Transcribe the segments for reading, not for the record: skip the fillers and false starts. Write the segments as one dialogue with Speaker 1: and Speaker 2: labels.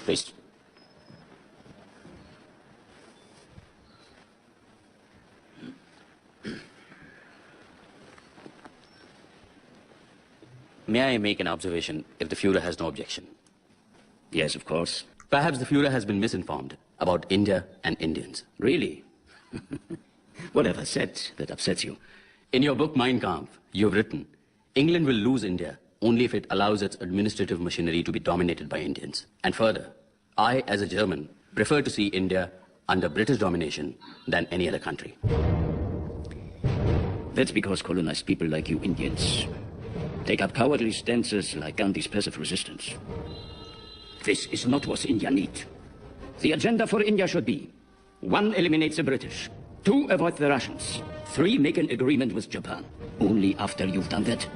Speaker 1: Please.
Speaker 2: May I make an observation if the Führer has no objection?
Speaker 1: Yes, of course.
Speaker 2: Perhaps the Führer has been misinformed about India and Indians.
Speaker 1: Really? What have I said that upsets you?
Speaker 2: In your book Mein Kampf, you have written, England will lose India only if it allows its administrative machinery to be dominated by Indians. And further, I, as a German, prefer to see India under British domination than any other country.
Speaker 1: That's because colonized people like you Indians take up cowardly stances like Gandhi's passive resistance. This is not what India needs. The agenda for India should be: 1, eliminate the British; 2, avoid the Russians; 3, make an agreement with Japan. Only after you've done that,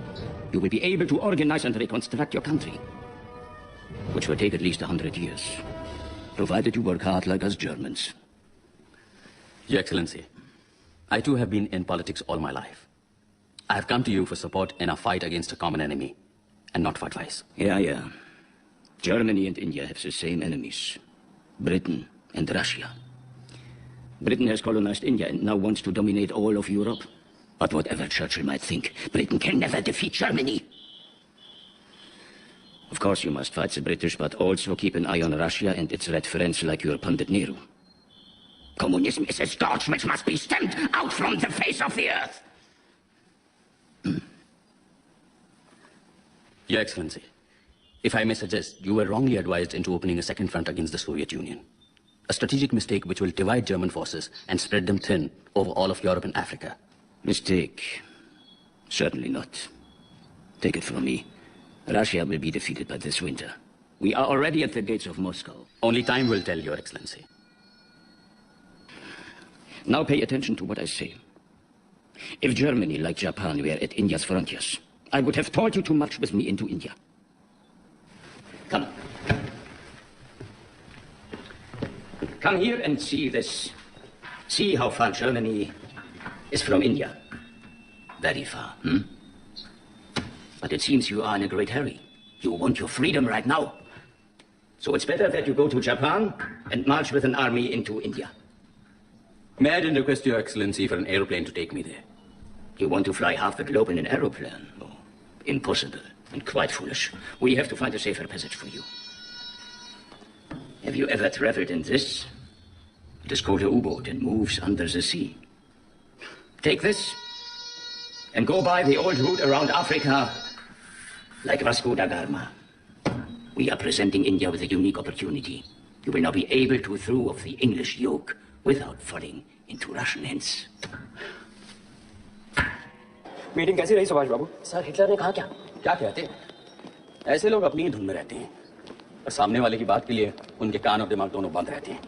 Speaker 1: you will be able to organize and reconstruct your country, which will take at least 100 years, provided you work hard like us Germans.
Speaker 2: Your Excellency, I too have been in politics all my life. I have come to you for support in our fight against a common enemy, and not for advice.
Speaker 1: Yeah. Germany and India have the same enemies: Britain and Russia. Britain has colonized India and now wants to dominate all of Europe. But whatever Churchill might think, Britain can never defeat Germany. Of course you must fight the British, but also keep an eye on Russia and its red friends like your Pandit Nehru. Communism is a scourge which must be stamped out from the face of the earth.
Speaker 2: Your Excellency, if I may suggest, you were wrongly advised into opening a second front against the Soviet Union. A strategic mistake which will divide German forces and spread them thin over all of Europe and Africa.
Speaker 1: Mistake? Certainly not. Take it from me. Russia will be defeated by this winter. We are already at the gates of Moscow.
Speaker 2: Only time will tell, Your Excellency.
Speaker 1: Now pay attention to what I say. If Germany, like Japan, were at India's frontiers, I would have told you to march with me into India. Come. Come here and see this. See how far Germany is from India. Very far, But it seems you are in a great hurry. You want your freedom right now. So it's better that you go to Japan and march with an army into India.
Speaker 2: May I then request Your Excellency for an aeroplane to take me there?
Speaker 1: You want to fly half the globe in an aeroplane? Oh, impossible and quite foolish. We have to find a safer passage for you. Have you ever traveled in this? It is called a U-boat and moves under the sea. Take this and go by the old route around Africa like Vasco da Gama. We are presenting India with a unique opportunity. You will now be able to throw off the English yoke without falling into Russian hands.
Speaker 3: Meeting कैसी रही सुभाष बाबू?
Speaker 4: Sir Hitler ने कहा क्या?
Speaker 2: क्या कहते हैं? ऐसे लोग अपनी ही धुन में रहते हैं और सामने वाले की बात के लिए उनके कान और दिमाग दोनों बंद रहते हैं।